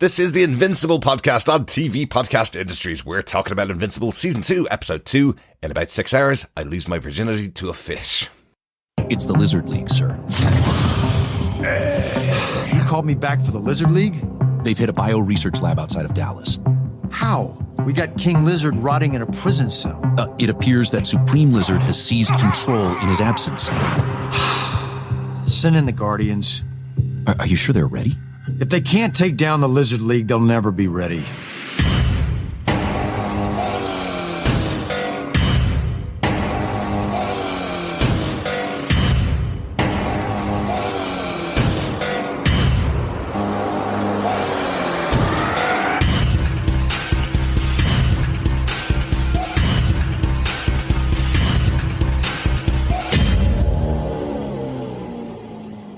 This is the Invincible podcast on TV Podcast Industries. We're talking about Invincible Season 2, Episode 2. In about 6 hours, I lose my virginity to a fish. It's the Lizard League, sir. You called me back for the Lizard League? They've hit a bio-research lab outside of Dallas. How? We got King Lizard rotting in a prison cell. It appears that Supreme Lizard has seized control in his absence. Send in the Guardians. Are you sure they're ready? If they can't take down the Lizard League, they'll never be ready.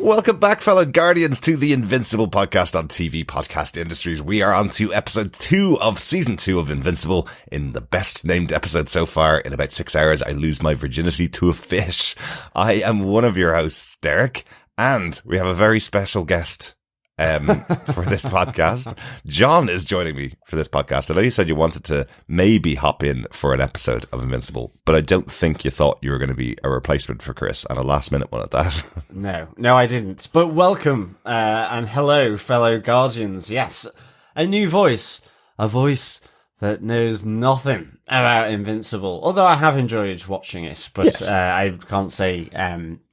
Welcome back, fellow Guardians, to the Invincible podcast on TV Podcast Industries. We are on to Episode 2 of Season 2 of Invincible. In the best named episode so far, in about 6 hours, I lose my virginity to a fish. I am one of your hosts, Derek, and we have a very special guest for this podcast. John is joining me for this podcast. I know you said you wanted to maybe hop in for an episode of Invincible, but I don't think you thought you were going to be a replacement for Chris, and a last minute one at that. No, I didn't. But welcome, and hello, fellow Guardians. Yes, a new voice. A voice that knows nothing about Invincible. Although I have enjoyed watching it, but yes. I can't say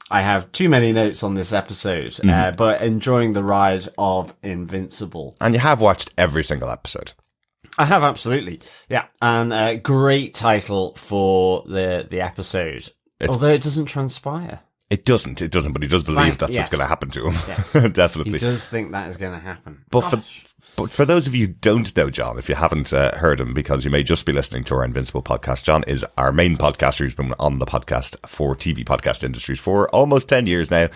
I have too many notes on this episode, but enjoying the ride of Invincible. And you have watched every single episode. I have, absolutely. Yeah, and a great title for the episode. Although it doesn't transpire. It doesn't, but he does believe that's what's going to happen to him. Yes. Definitely. He does think that is going to happen. But for those of you who don't know John, if you haven't heard him, because you may just be listening to our Invincible podcast, John is our main podcaster who's been on the podcast for TV Podcast Industries for almost 10 years now,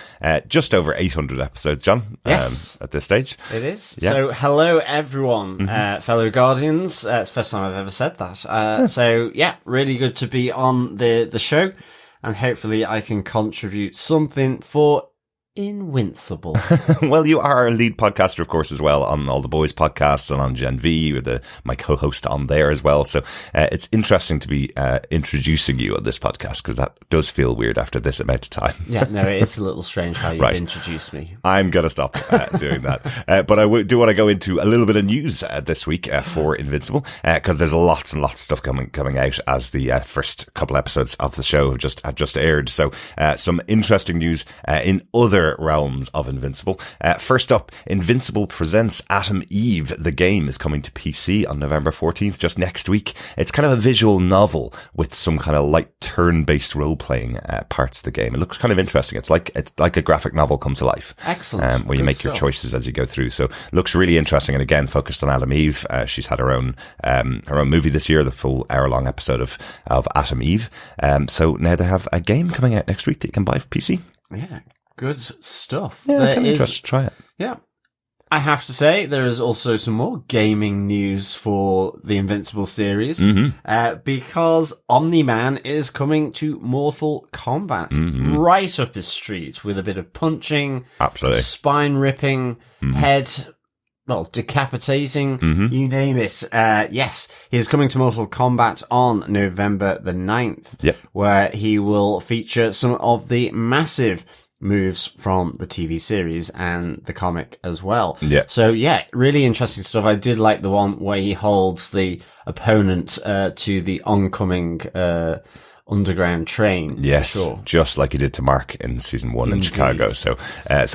just over 800 episodes, John. Yes. At this stage. It is. Yeah. So, hello everyone, fellow Guardians. It's the first time I've ever said that. So, yeah, really good to be on the show, and hopefully I can contribute something for Invincible. Well, you are our lead podcaster, of course, as well on All the Boys podcasts and on Gen V. You're my co-host on there as well. So it's interesting to be introducing you on this podcast, because that does feel weird after this amount of time. Yeah, no, it's a little strange how you've introduced me. I'm going to stop doing that. But I do want to go into a little bit of news this week for Invincible, because there's lots and lots of stuff coming out as the first couple episodes of the show have just aired. So some interesting news in other realms of Invincible. First up, Invincible presents Atom Eve. The game is coming to PC on November 14th, just next week. It's kind of a visual novel with some kind of light turn-based role-playing parts of the game. It looks kind of interesting. It's like a graphic novel come to life. Excellent. Where you make your choices as you go through. So looks really interesting, and again focused on Atom Eve. She's had her own movie this year, the full hour-long episode of Atom Eve. So now they have a game coming out next week that you can buy for PC. Yeah. Good stuff. Yeah, I'm interested to try it. Yeah. I have to say, there is also some more gaming news for the Invincible series, because Omni-Man is coming to Mortal Kombat, right up his street, with a bit of punching, absolutely, spine ripping, head, decapitating, you name it. Yes, he is coming to Mortal Kombat on November the 9th, where he will feature some of the massive moves from the TV series and the comic as well. Yeah. So yeah, really interesting stuff. I did like the one where he holds the opponent to the oncoming underground train. Yes, sure. Just like he did to Mark in season 1 in Chicago. So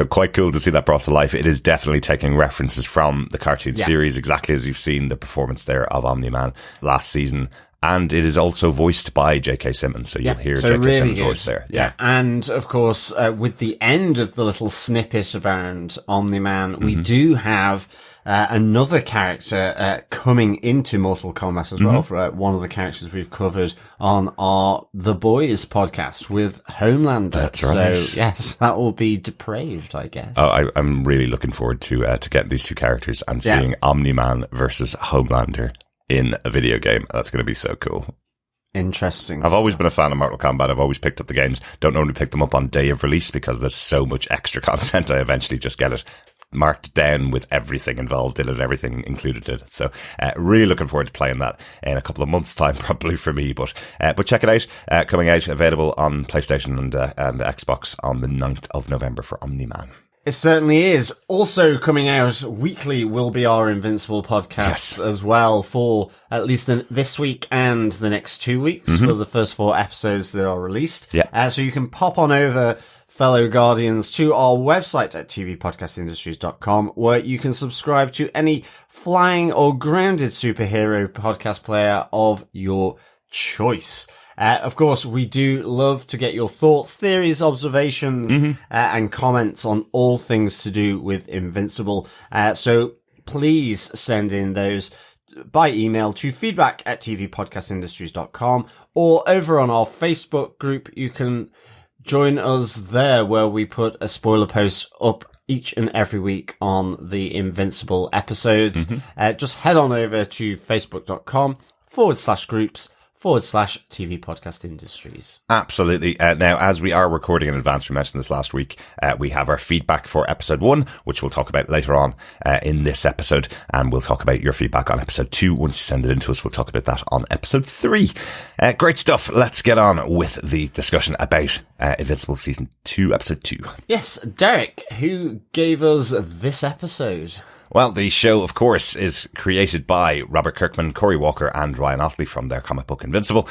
quite cool to see that brought to life. It is definitely taking references from the cartoon series, exactly as you've seen the performance there of Omni-Man last season. And it is also voiced by J.K. Simmons, so you'll hear J.K. really Simmons' good voice there. Yeah, and of course, with the end of the little snippet about Omni-Man, we do have another character coming into Mortal Kombat as well, for one of the characters we've covered on our The Boys podcast with Homelander. That's right. So yes, that will be depraved, I guess. Oh, I'm really looking forward to getting these two characters and seeing Omni-Man versus Homelander in a video game. That's going to be so cool. Interesting. I've always been a fan of Mortal Kombat. I've always picked up the games. Don't normally pick them up on day of release because there's so much extra content. I eventually just get it marked down with everything involved in it, everything included in it. So really looking forward to playing that in a couple of months' time, probably for me. But check it out. Coming out, available on PlayStation and Xbox on the 9th of November for Omni-Man. It certainly is. Also coming out weekly will be our Invincible podcasts as well for at least this week and the next 2 weeks for the first 4 episodes that are released. Yeah. So you can pop on over, fellow Guardians, to our website at tvpodcastindustries.com, where you can subscribe to any flying or grounded superhero podcast player of your choice. Of course, we do love to get your thoughts, theories, observations, and comments on all things to do with Invincible. So please send in those by email to feedback@tvpodcastindustries.com, or over on our Facebook group. You can join us there, where we put a spoiler post up each and every week on the Invincible episodes. Just head on over to facebook.com/groups/TV Podcast Industries. Absolutely. Now, as we are recording in advance, we mentioned this last week, we have our feedback for episode 1, which we'll talk about later on in this episode, and we'll talk about your feedback on episode 2. Once you send it in to us, we'll talk about that on episode 3. Great stuff. Let's get on with the discussion about Invincible Season 2, Episode 2. Yes, Derek, who gave us this episode? Well, the show, of course, is created by Robert Kirkman, Corey Walker, and Ryan Ottley from their comic book Invincible.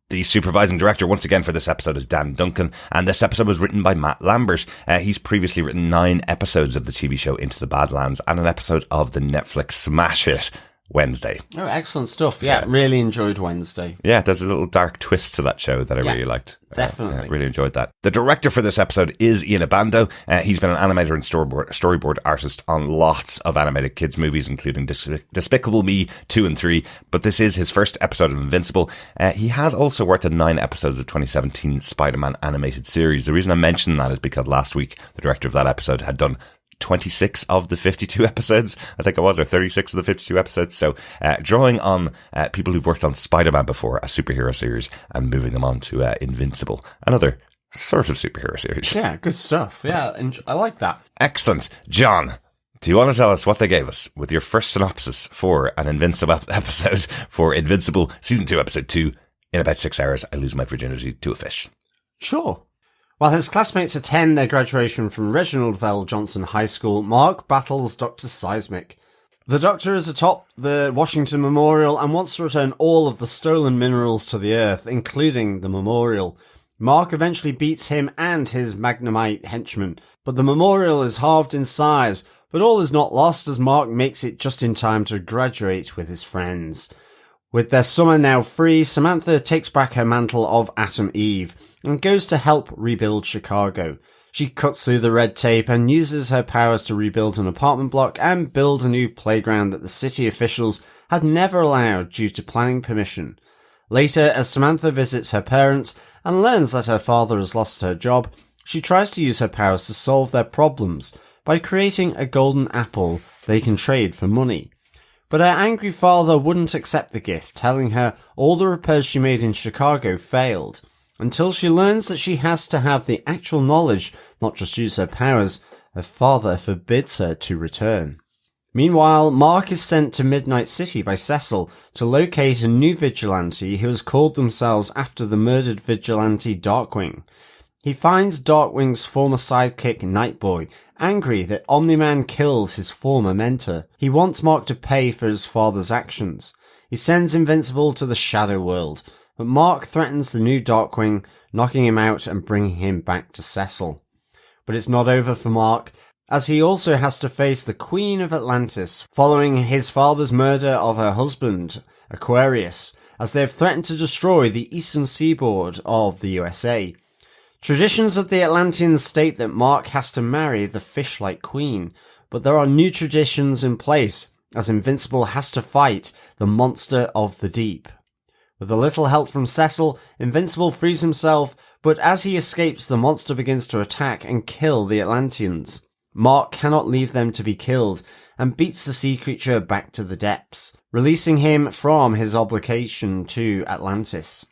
The supervising director, once again, for this episode is Dan Duncan, and this episode was written by Matt Lambert. He's previously written 9 episodes of the TV show Into the Badlands and an episode of the Netflix smash hit Wednesday. Oh, excellent stuff. Yeah, really enjoyed Wednesday. Yeah, there's a little dark twist to that show that I really liked. Definitely. Really enjoyed that. The director for this episode is Ian Abando. He's been an animator and storyboard artist on lots of animated kids movies, including Despicable Me 2 and 3, but this is his first episode of Invincible. He has also worked on 9 episodes of 2017 Spider-Man animated series. The reason I mention that is because last week the director of that episode had done 26 of the 52 episodes, I think it was, or 36 of the 52 episodes. So drawing on people who've worked on Spider-Man before, a superhero series, and moving them on to Invincible, another sort of superhero series. Yeah, good stuff. Yeah, I like that. Excellent. John, do you want to tell us what they gave us with your first synopsis for an Invincible episode for Invincible Season 2, Episode 2? In about 6 hours, I lose my virginity to a fish. Sure. While his classmates attend their graduation from Reginald Vell Johnson High School, Mark battles Dr. Seismic. The Doctor is atop the Washington Memorial and wants to return all of the stolen minerals to the Earth, including the memorial. Mark eventually beats him and his Magnemite henchman, but the memorial is halved in size. But all is not lost, as Mark makes it just in time to graduate with his friends. With their summer now free, Samantha takes back her mantle of Atom Eve and goes to help rebuild Chicago. She cuts through the red tape and uses her powers to rebuild an apartment block and build a new playground that the city officials had never allowed due to planning permission. Later, as Samantha visits her parents and learns that her father has lost her job, she tries to use her powers to solve their problems by creating a golden apple they can trade for money. But her angry father wouldn't accept the gift, telling her all the repairs she made in Chicago failed, until she learns that she has to have the actual knowledge, not just use her powers. Her father forbids her to return. Meanwhile, Mark is sent to Midnight City by Cecil to locate a new vigilante who has called themselves after the murdered vigilante Darkwing. He finds Darkwing's former sidekick Nightboy, angry that Omni-Man killed his former mentor. He wants Mark to pay for his father's actions. He sends Invincible to the Shadow World, but Mark threatens the new Darkwing, knocking him out and bringing him back to Cecil. But it's not over for Mark, as he also has to face the Queen of Atlantis, following his father's murder of her husband, Aquarius, as they have threatened to destroy the eastern seaboard of the USA. Traditions of the Atlanteans state that Mark has to marry the fish-like queen, but there are new traditions in place, as Invincible has to fight the monster of the deep. With a little help from Cecil, Invincible frees himself, but as he escapes, the monster begins to attack and kill the Atlanteans. Mark cannot leave them to be killed, and beats the sea creature back to the depths, releasing him from his obligation to Atlantis.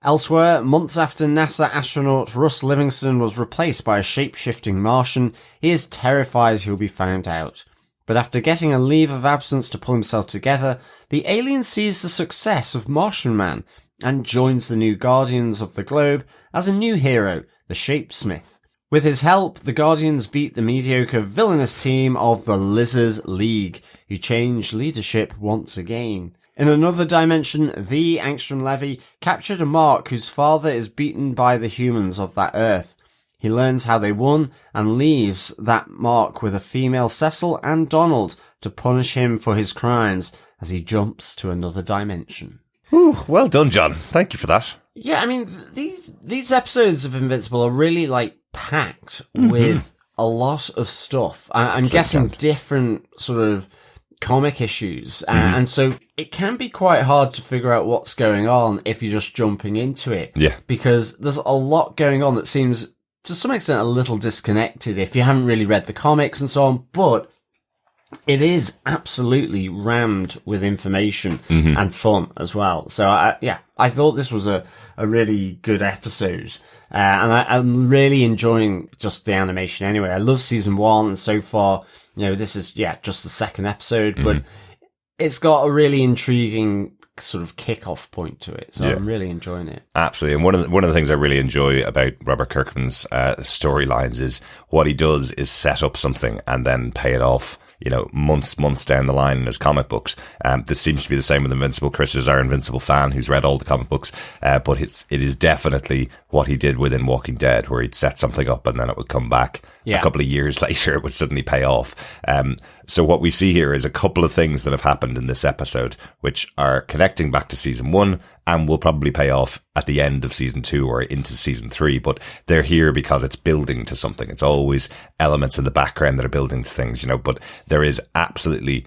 Elsewhere, months after NASA astronaut Russ Livingston was replaced by a shape-shifting Martian, he is terrified he'll be found out. But after getting a leave of absence to pull himself together, the alien sees the success of Martian Man and joins the new Guardians of the Globe as a new hero, the Shapesmith. With his help, the Guardians beat the mediocre villainous team of the Lizard League, who change leadership once again. In another dimension, the Angstrom Levy captured a Mark whose father is beaten by the humans of that Earth. He learns how they won and leaves that Mark with a female Cecil and Donald to punish him for his crimes as he jumps to another dimension. Ooh, well done, John. Thank you for that. Yeah, I mean, these episodes of Invincible are really, packed with a lot of stuff. I'm guessing different sort of comic issues. And so it can be quite hard to figure out what's going on if you're just jumping into it. Yeah. Because there's a lot going on that seems, to some extent, a little disconnected if you haven't really read the comics and so on. But it is absolutely rammed with information and fun as well. So, I thought this was a really good episode. And I'm really enjoying just the animation anyway. I love season 1, and so far, this is, just the second episode, but it's got a really intriguing sort of kick-off point to it. So I'm really enjoying it. Absolutely. And one of the things I really enjoy about Robert Kirkman's storylines is what he does is set up something and then pay it off, months down the line in his comic books. This seems to be the same with Invincible. Chris is our Invincible fan who's read all the comic books, but it is definitely what he did within Walking Dead, where he'd set something up and then it would come back a couple of years later. It would suddenly pay off. So what we see here is a couple of things that have happened in this episode, which are connecting back to season 1 and will probably pay off at the end of season 2 or into season 3. But they're here because it's building to something. It's always elements in the background that are building to things, but there is absolutely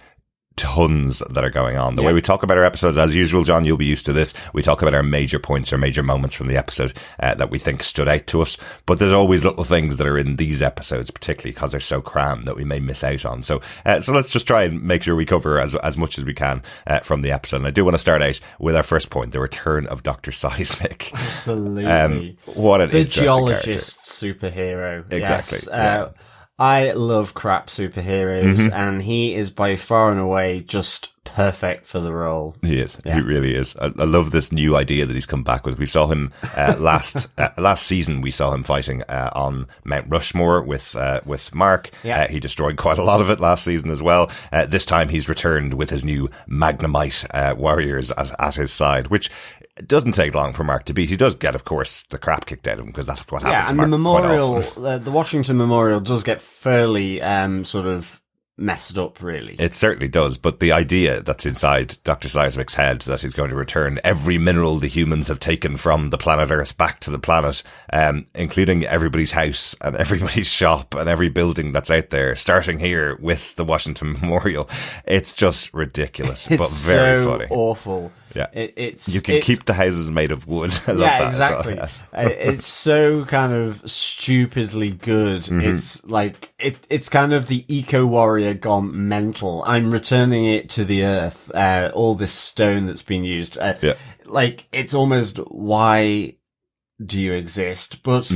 tons that are going on. The way we talk about our episodes, as usual, John, you'll be used to this. We talk about our major points or major moments from the episode that we think stood out to us. But there's always little things that are in these episodes, particularly because they're so crammed, that we may miss out on. So let's just try and make sure we cover as much as we can from the episode. And I do want to start out with our first point, the return of Dr. Seismic. Absolutely. What an the interesting geologist character. Superhero. Exactly. Yes. I love crap superheroes, and he is by far and away just perfect for the role. He is. Yeah. He really is. I love this new idea that he's come back with. We saw him last season. We saw him fighting on Mount Rushmore with Mark. Yeah. He destroyed quite a lot of it last season as well. This time he's returned with his new Magnemite warriors at his side, which it doesn't take long for Mark to beat. He does get, of course, the crap kicked out of him because that's what happens. Yeah, and Mark the memorial, the Washington Memorial, does get fairly sort of messed up, really. It certainly does, but the idea that's inside Dr. Seismic's head, that he's going to return every mineral the humans have taken from the planet Earth back to the planet, including everybody's house and everybody's shop and every building that's out there, starting here with the Washington Memorial. It's just ridiculous, but very funny. It's so awful. Yeah, you can keep the houses made of wood. I love that exactly. as well. It's so kind of stupidly good. It's like it's kind of the eco warrior gone mental. I'm returning it to the earth. All this stone that's been used. Like it's almost, why do you exist? But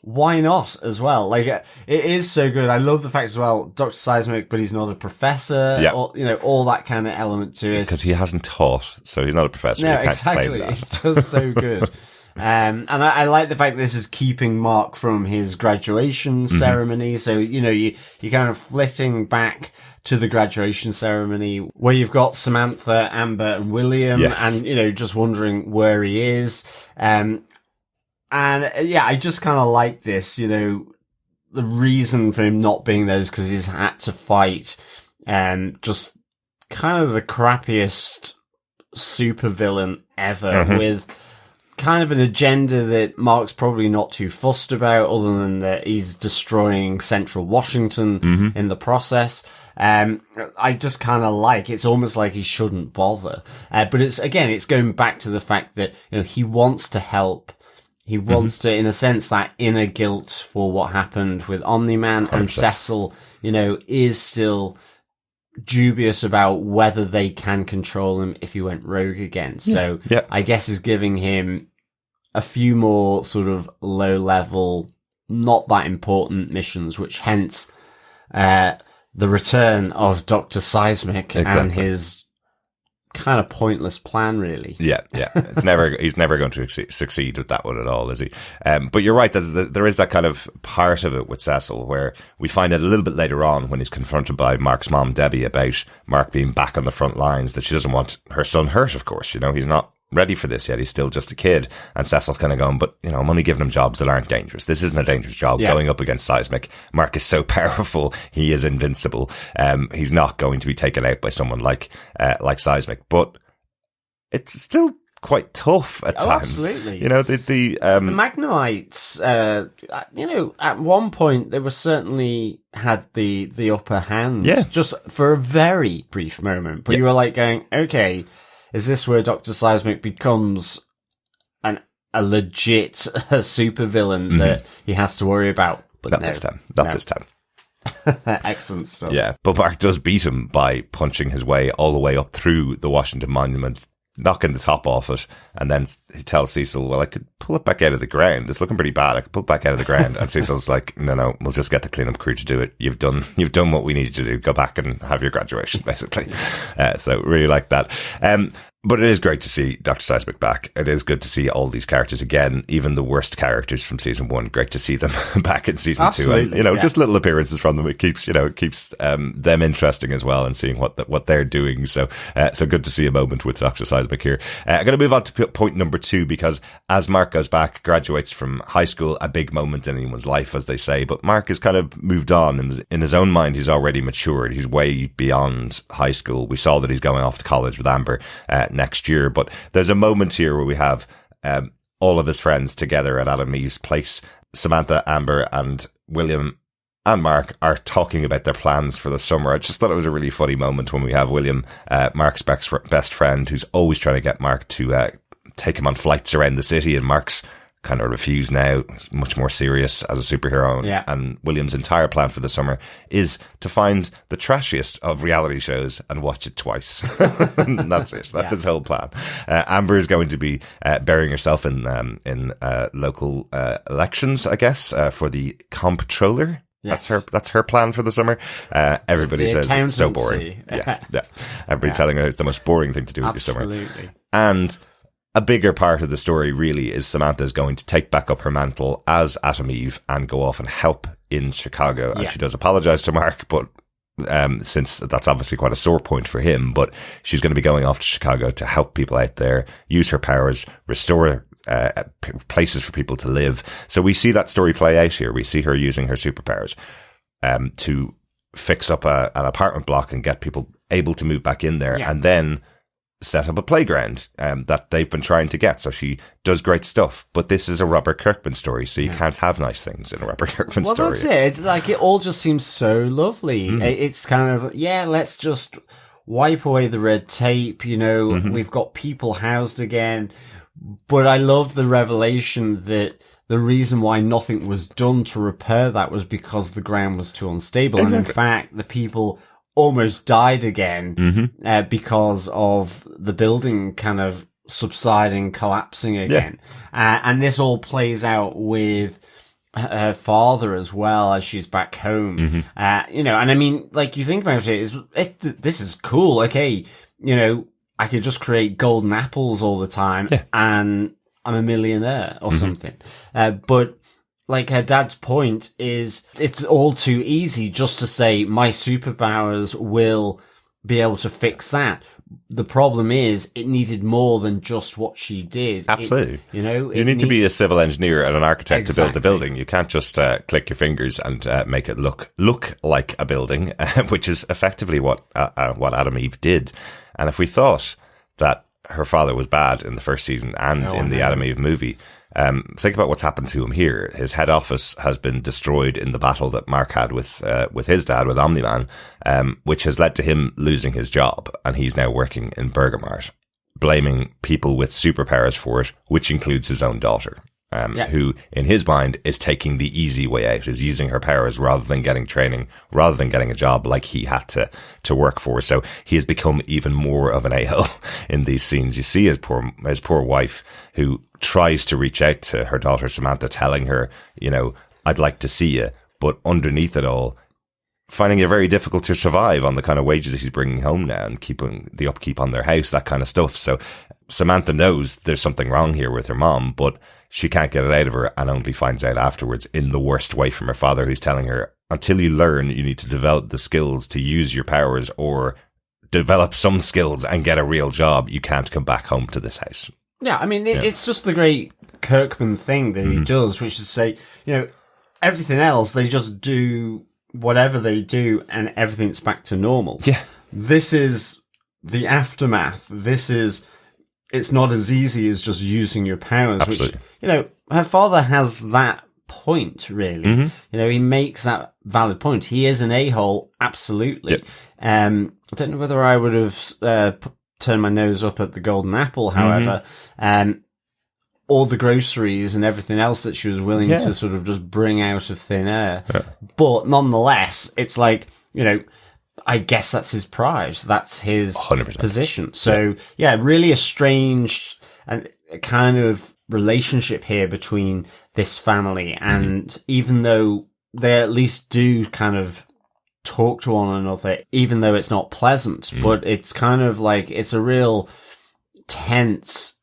why not as well? Like it is so good. I love the fact as well, Dr. Seismic, but he's not a professor. Yeah. Or, all that kind of element to it. Because he hasn't taught, so he's not a professor. No, exactly. It's just so good. And I like the fact that this is keeping Mark from his graduation ceremony. So, you're kind of flitting back to the graduation ceremony where you've got Samantha, Amber and William and, just wondering where he is. And I just kind of like this, the reason for him not being there is because he's had to fight, just kind of the crappiest supervillain ever with kind of an agenda that Mark's probably not too fussed about, other than that he's destroying central Washington in the process. I just kind of it's almost like he shouldn't bother. But it's going back to the fact that, he wants to help. He wants to, in a sense, that inner guilt for what happened with Omni-Man, and Cecil, is still dubious about whether they can control him if he went rogue again. So I guess is giving him a few more sort of low level, not that important missions, which hence the return of Dr. Seismic and his kind of pointless plan, really. Yeah. He's never going to succeed with that one at all, is he? But you're right. There is that kind of part of it with Cecil where we find it a little bit later on when he's confronted by Mark's mom, Debbie, about Mark being back on the front lines, that she doesn't want her son hurt, of course. You know, he's not ready for this yet. He's still just a kid. And Cecil's kind of going, but, you know, I'm only giving him jobs that aren't dangerous. This isn't a dangerous job. Going up against Seismic. Mark is so powerful. He is invincible. He's not going to be taken out by someone like Seismic. But it's still quite tough at times. Absolutely. You know, the Magnemites, you know, at one point they were certainly had the upper hand. Yeah. Just for a very brief moment. But you were like going, okay, is this where Dr. Seismic becomes a legit supervillain that he has to worry about? But not this time. Excellent stuff. Yeah, but Mark does beat him by punching his way all the way up through the Washington Monument, knocking the top off it, and then he tells Cecil, well, I could pull it back out of the ground. It's looking pretty bad. I could pull it back out of the ground. And Cecil's like, no, we'll just get the cleanup crew to do it. You've done what we need you to do. Go back and have your graduation, basically. So really like that. But it is great to see Dr. Seismic back. It is good to see all these characters again, even the worst characters from season 1. Great to see them back in season 2. And, you know, just little appearances from them. It keeps them interesting as well, and seeing what they're doing. So good to see a moment with Dr. Seismic here. I'm going to move on to point number 2, because as Mark goes back, graduates from high school, a big moment in anyone's life, as they say. But Mark has kind of moved on. In his own mind, he's already matured. He's way beyond high school. We saw that he's going off to college with Amber next year, but there's a moment here where we have all of his friends together at Adam and Eve's place. Samantha, Amber, and William and Mark are talking about their plans for the summer. I just thought it was a really funny moment when we have William, Mark's best friend, who's always trying to get Mark to take him on flights around the city, and Mark's kind of refused now. He's much more serious as a superhero. Yeah. And William's entire plan for the summer is to find the trashiest of reality shows and watch it twice. And that's it. That's his whole plan. Amber is going to be burying herself in local elections, I guess, for the comptroller. Yes. That's her plan for the summer. Everybody says it's so boring. Yes. Yeah. Everybody telling her it's the most boring thing to do with your summer. Absolutely. And a bigger part of the story really is Samantha is going to take back up her mantle as Atom Eve and go off and help in Chicago. And she does apologize to Mark, but since that's obviously quite a sore point for him, but she's going to be going off to Chicago to help people out there, use her powers, restore places for people to live. So we see that story play out here. We see her using her superpowers to fix up an apartment block and get people able to move back in there, and then set up a playground that they've been trying to get. So she does great stuff. But this is a Robert Kirkman story, so you can't have nice things in a Robert Kirkman story. Well, that's it. It's like, it all just seems so lovely. It's kind of, let's just wipe away the red tape. You know, we've got people housed again. But I love the revelation that the reason why nothing was done to repair that was because the ground was too unstable. Exactly. And in fact, the people almost died again because of the building kind of subsiding, collapsing again. And this all plays out with her father as well, as she's back home. You know, and I mean, like, you think about it, this is cool. Okay, you know, I could just create golden apples all the time and I'm a millionaire or something. But like, her dad's point is, it's all too easy just to say my superpowers will be able to fix that. The problem is, it needed more than just what she did. Absolutely. You know, you need to be a civil engineer and an architect to build a building. You can't just click your fingers and make it look like a building, which is effectively what Adam Eve did. And if we thought that her father was bad in the first season and in the Adam Eve movie, think about what's happened to him here. His head office has been destroyed in the battle that Mark had with his dad, with Omni-Man, which has led to him losing his job, and he's now working in Bergamart, blaming people with superpowers for it, which includes his own daughter. who, in his mind, is taking the easy way out, is using her powers rather than getting training, rather than getting a job like he had to work for. So he has become even more of an a-hole in these scenes. You see his poor wife, who tries to reach out to her daughter Samantha, telling her, I'd like to see you, but underneath it all, finding it very difficult to survive on the kind of wages that he's bringing home now and keeping the upkeep on their house, that kind of stuff. So Samantha knows there's something wrong here with her mom, but she can't get it out of her, and only finds out afterwards in the worst way from her father, who's telling her, until you learn, you need to develop the skills to use your powers, or develop some skills and get a real job. You can't come back home to this house. Yeah, I mean, it's just the great Kirkman thing that he does, which is to say, everything else, they just do whatever they do and everything's back to normal. Yeah. This is the aftermath. It's not as easy as just using your powers. Absolutely. Which, her father has that point, really. He makes that valid point. He is an a-hole, absolutely. Yep. I don't know whether I would have turned my nose up at the golden apple, however. All the groceries and everything else that she was willing to sort of just bring out of thin air. Yeah. But nonetheless, it's like, I guess that's his pride. That's his 100%. Position. So, really a strange and kind of relationship here between this family. And even though they at least do kind of talk to one another, even though it's not pleasant, but it's kind of like, it's a real tense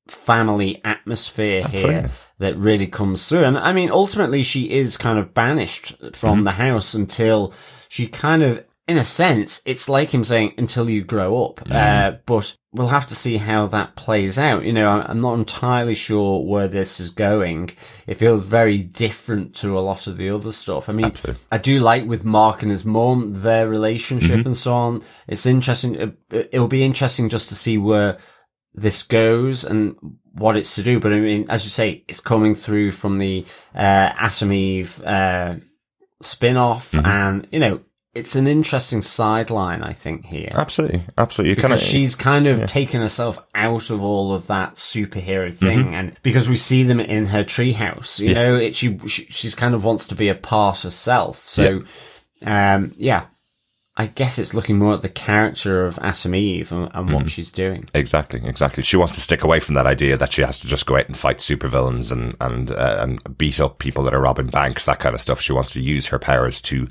family atmosphere here that really comes through. And I mean, ultimately she is kind of banished from the house until she kind of, in a sense, it's like him saying, until you grow up. But we'll have to see how that plays out. I'm not entirely sure where this is going. It feels very different to a lot of the other stuff. I mean, absolutely. I do like with Mark and his mom, their relationship and so on. It's interesting. It'll be interesting just to see where this goes and what it's to do. But I mean, as you say, it's coming through from the Atom Eve spin-off, and it's an interesting sideline, I think, here. Absolutely. Because she's kind of taken herself out of all of that superhero thing, and because we see them in her treehouse, she's kind of wants to be a part herself. So, I guess it's looking more at the character of Atom Eve and what she's doing. Exactly. She wants to stick away from that idea that she has to just go out and fight supervillains and beat up people that are robbing banks, that kind of stuff. She wants to use her powers to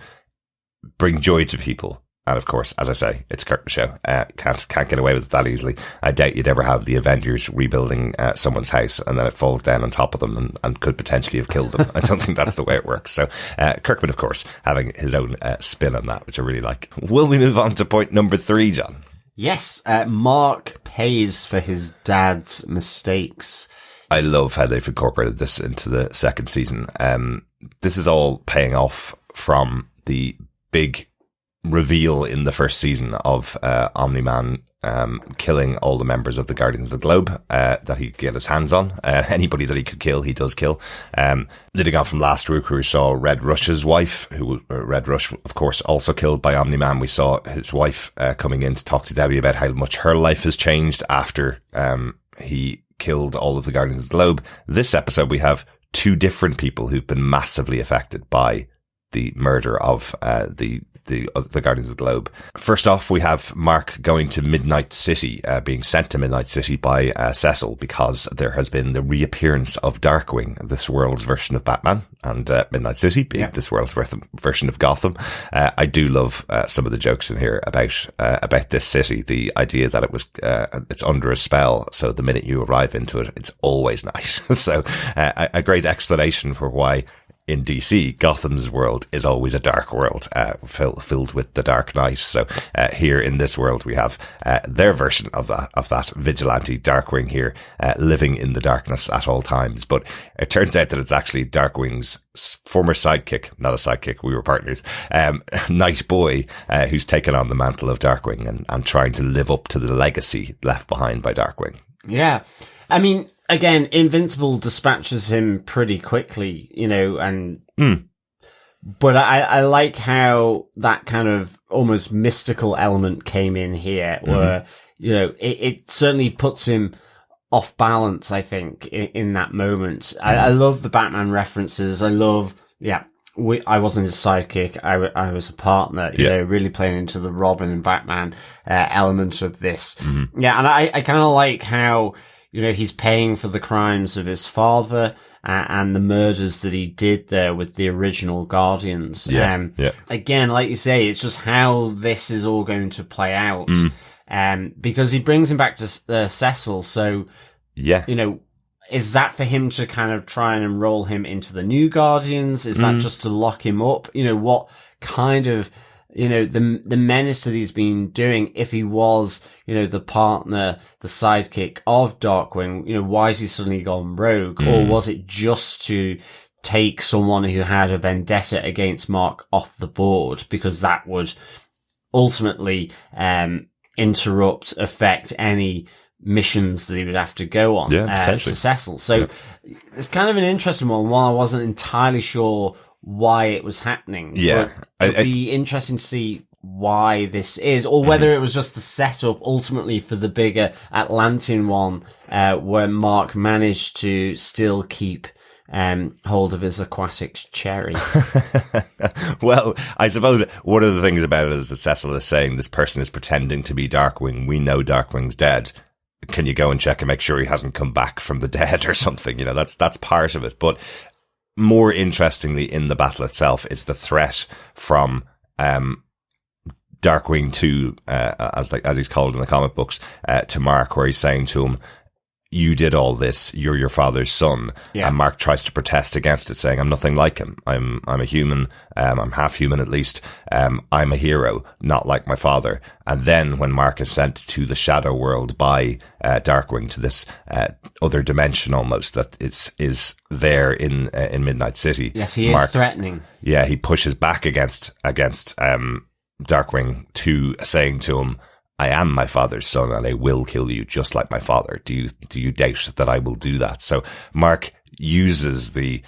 bring joy to people. And of course, as I say, it's a Kirkman show. Can't get away with it that easily. I doubt you'd ever have the Avengers rebuilding someone's house and then it falls down on top of them and could potentially have killed them. I don't think that's the way it works. So Kirkman, of course, having his own spin on that, which I really like. Will we move on to point number 3, John? Yes, Mark pays for his dad's mistakes. I love how they've incorporated this into the second season. This is all paying off from the big reveal in the first season of Omni-Man killing all the members of the Guardians of the Globe that he could get his hands on. Anybody that he could kill, he does kill. Leading on from last week, we saw Red Rush's wife, Red Rush, of course, also killed by Omni-Man. We saw his wife coming in to talk to Debbie about how much her life has changed after he killed all of the Guardians of the Globe. This episode, we have 2 different people who've been massively affected by the murder of the Guardians of the Globe. First off, we have Mark going to Midnight City, being sent to Midnight City by Cecil, because there has been the reappearance of Darkwing, this world's version of Batman, and Midnight City being this world's version of Gotham. I do love some of the jokes in here about this city, the idea that it's under a spell, so the minute you arrive into it, it's always night. So a great explanation for why in DC, Gotham's world is always a dark world, filled with the Dark Knight. So here in this world, we have their version of that vigilante Darkwing here, living in the darkness at all times. But it turns out that it's actually Darkwing's former sidekick, not a sidekick, we were partners, Night Boy, who's taken on the mantle of Darkwing and trying to live up to the legacy left behind by Darkwing. Yeah. I mean, again, Invincible dispatches him pretty quickly, but I like how that kind of almost mystical element came in here, where, it certainly puts him off balance, I think, in that moment. I love the Batman references. I love, I wasn't his sidekick. I was a partner, you know, really playing into the Robin and Batman element of this. Yeah, and I kind of like how, you know, he's paying for the crimes of his father and the murders that he did there with the original Guardians. Again, like you say, it's just how this is all going to play out. Because he brings him back to Cecil. So, you know, is that for him to kind of try and enroll him into the new Guardians? Is that just to lock him up? You know, what kind of, you know, the menace that he's been doing, if he was, you know, the partner, the sidekick of Darkwing, you know, why has he suddenly gone rogue? Or was it just to take someone who had a vendetta against Mark off the board? Because that would ultimately, affect any missions that he would have to go on to Cecil. So it's kind of an interesting one. I wasn't entirely sure why it was happening. But it'd be interesting to see why this is, or whether it was just the setup ultimately for the bigger Atlantean one, where Mark managed to still keep hold of his aquatic cherry. Well, I suppose one of the things about it is that Cecil is saying this person is pretending to be Darkwing. We know Darkwing's dead. Can you go and check and make sure he hasn't come back from the dead or something? You know, that's part of it. But more interestingly, in the battle itself, it's the threat from Darkwing to, as he's called in the comic books, to Mark, where he's saying to him, you did all this, you're your father's son. And Mark tries to protest against it, saying, I'm nothing like him. I'm a human. I'm half human at least. I'm a hero, not like my father. And then when Mark is sent to the shadow world by Darkwing, to this other dimension almost that is there in Midnight City. Yes, he is threatening. Yeah, he pushes back against Darkwing, to saying to him, I am my father's son and I will kill you just like my father. Do you doubt that I will do that? So Mark uses the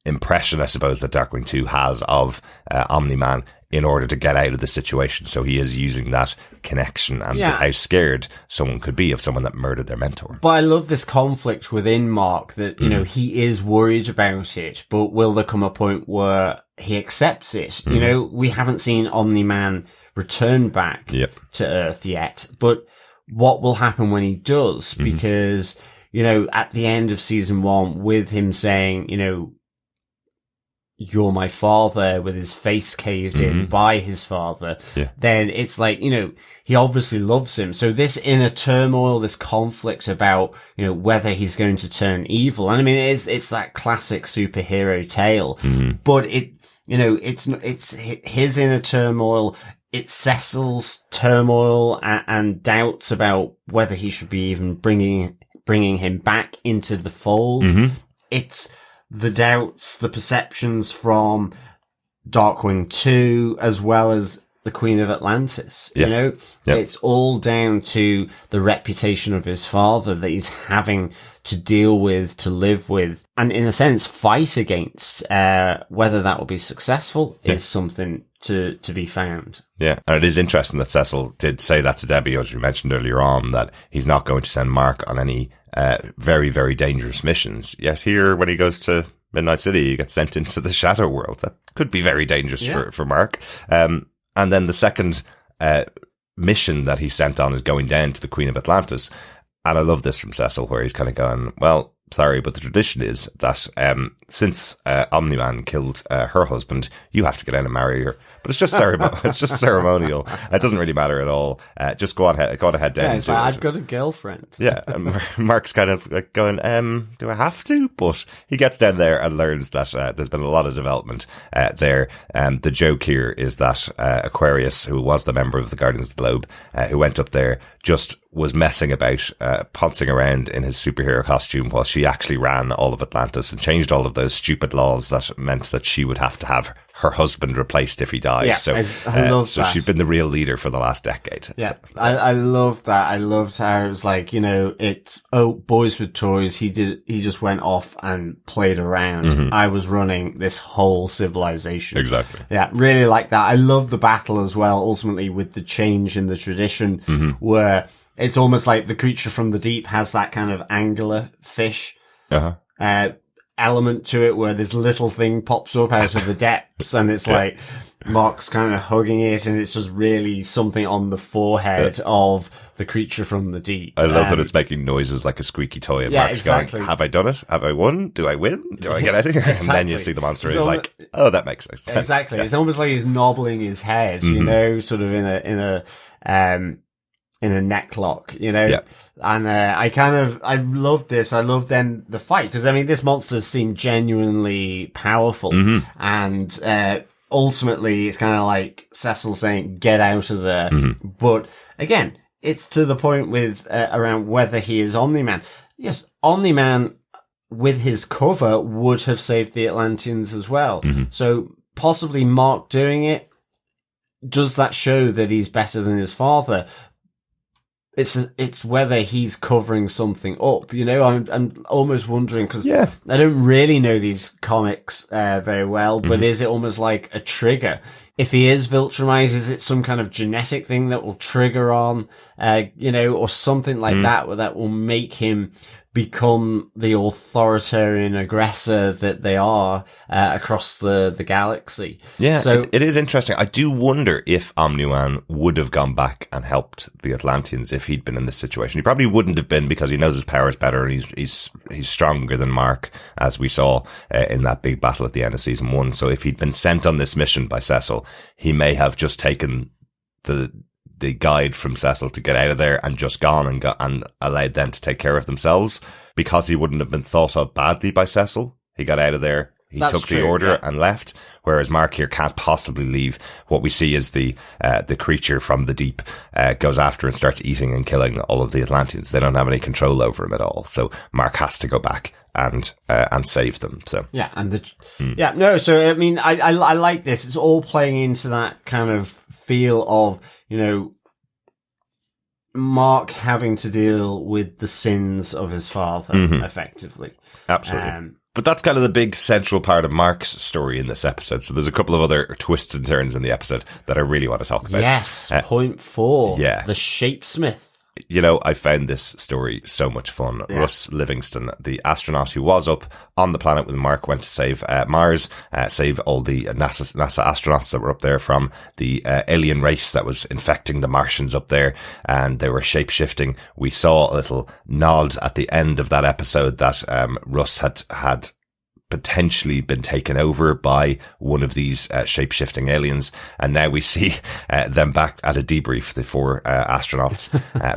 impression, I suppose, that Darkwing 2 has of Omni-Man in order to get out of the situation. So he is using that connection and how scared someone could be of someone that murdered their mentor. But I love this conflict within Mark that, you know, he is worried about it, but will there come a point where he accepts it? You know, we haven't seen Omni-Man return back to Earth yet, but what will happen when he does? Because, you know, at the end of season 1, with him saying, you know, you're my father, with his face caved in by his father, then it's like, you know, he obviously loves him. So this inner turmoil, this conflict about, you know, whether he's going to turn evil. And I mean, it's that classic superhero tale, but it, you know, it's his inner turmoil. It's Cecil's turmoil and doubts about whether he should be even bringing him back into the fold. It's the doubts, the perceptions from Darkwing 2, as well as the Queen of Atlantis. You know, it's all down to the reputation of his father that he's having to deal with, to live with, and in a sense fight against. Whether that will be successful is something to be found. Yeah, and it is interesting that Cecil did say that to Debbie, as we mentioned earlier on, that he's not going to send Mark on any very, very dangerous missions. Yet here, when he goes to Midnight City, he gets sent into the shadow world. That could be very dangerous for Mark. And then the second mission that he's sent on is going down to the Queen of Atlantis. And I love this from Cecil, where he's kind of going, well, sorry, but the tradition is that since Omni-Man killed her husband, you have to get in and marry her. But it's just ceremonial. It doesn't really matter at all. Just go ahead down. Yeah, it's like, I've got a girlfriend. Yeah, and Mark's kind of like going, do I have to? But he gets down there and learns that there's been a lot of development there. The joke here is that Aquarius, who was the member of the Guardians of the Globe, who went up there, just was messing about, pouncing around in his superhero costume while she actually ran all of Atlantis and changed all of those stupid laws that meant that she would have to have her husband replaced if he died. Yeah, so I love so that. She's been the real leader for the last decade. Yeah, so, I love that. I loved how it was like, you know, it's, boys with toys. He just went off and played around. I was running this whole civilization. Exactly. Yeah, really like that. I love the battle as well, ultimately, with the change in the tradition where it's almost like the creature from the deep has that kind of angular fish element to it, where this little thing pops up out of the depths, and it's like Mark's kind of hugging it, and it's just really something on the forehead of the creature from the deep. I love that it's making noises like a squeaky toy, and Mark's going, have I done it? Have I won? Do I win? Do I get out of here? And then you see the monster is like, oh, that makes sense. Exactly. Yeah. It's almost like he's knobbling his head, you know, sort of in a neck lock, you know? Yeah. And, I love this. I love then the fight, because I mean, this monster seemed genuinely powerful, and, ultimately it's kind of like Cecil saying, get out of there. But again, it's to the point with, around whether he is Omni-Man. Yes, Omni-Man with his cover would have saved the Atlanteans as well. So possibly Mark doing it, does that show that he's better than his father? It's whether he's covering something up, you know. I'm almost wondering, because I don't really know these comics very well, but is it almost like a trigger? If he is Viltrumite, is it some kind of genetic thing that will trigger on, you know, or something like that, where that will make him become the authoritarian aggressor that they are across the galaxy. Yeah, so it is interesting. I do wonder if Omni-Man would have gone back and helped the Atlanteans if he'd been in this situation. He probably wouldn't have been, because he knows his powers better, and he's stronger than Mark, as we saw in that big battle at the end of season 1. So if he'd been sent on this mission by Cecil, he may have just taken the guide from Cecil to get out of there and just gone and allowed them to take care of themselves, because he wouldn't have been thought of badly by Cecil. He got out of there. He took the order and left. Whereas Mark here can't possibly leave. What we see is the creature from the deep goes after and starts eating and killing all of the Atlanteans. They don't have any control over him at all. So Mark has to go back and save them. So So I mean, I like this. It's all playing into that kind of feel of, you know, Mark having to deal with the sins of his father, effectively. Absolutely. But that's kind of the big central part of Mark's story in this episode. So there's a couple of other twists and turns in the episode that I really want to talk about. Yes, point 4. Yeah. The Shapesmith. You know, I found this story so much fun. Yeah. Russ Livingston, the astronaut who was up on the planet with Mark, went to save Mars, save all the NASA astronauts that were up there from the alien race that was infecting the Martians up there, and they were shape-shifting. We saw a little nod at the end of that episode that Russ had potentially been taken over by one of these shape-shifting aliens, and now we see them back at a debrief, the 4 astronauts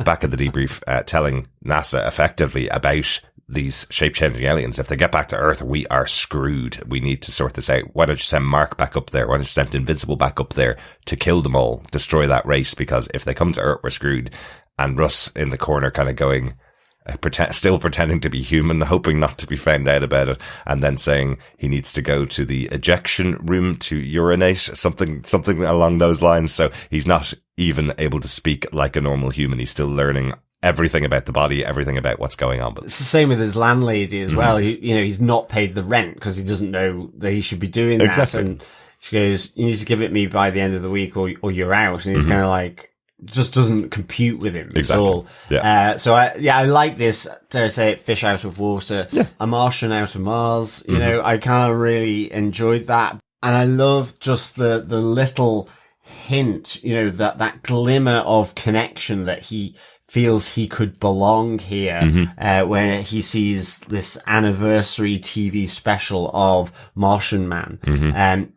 back at the debrief, telling NASA effectively about these shape-changing aliens. If they get back to Earth, we are screwed. We need to sort this out. Why don't you send Mark back up there? Why don't you send Invincible back up there to kill them all, destroy that race? Because if they come to Earth, we're screwed. And Russ in the corner kind of going, still pretending to be human, hoping not to be found out about it, and then saying he needs to go to the ejection room to urinate, something along those lines. So he's not even able to speak like a normal human. He's still learning everything about the body, everything about what's going on. But it's the same with his landlady as well. He's not paid the rent because he doesn't know that he should be doing that. Exactly. And she goes, you need to give it me by the end of the week or you're out. And he's kind of like, just doesn't compute with him at all. Yeah. I like this, dare I say it, fish out of water, a Martian out of Mars. You know, I kind of really enjoyed that. And I love just the little hint, you know, that glimmer of connection that he feels he could belong here, when he sees this anniversary TV special of Martian Man.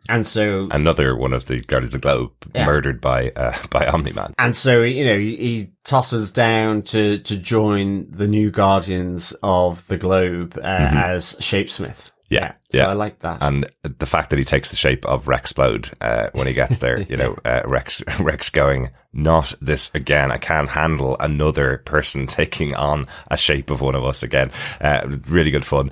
And so another one of the Guardians of the Globe murdered by Omni-Man. And so, you know, he totters down to join the new Guardians of the Globe, as Shapesmith. Yeah. So I like that. And the fact that he takes the shape of Rexplode, when he gets there, you know, Rex going, not this again. I can't handle another person taking on a shape of one of us again. Really good fun.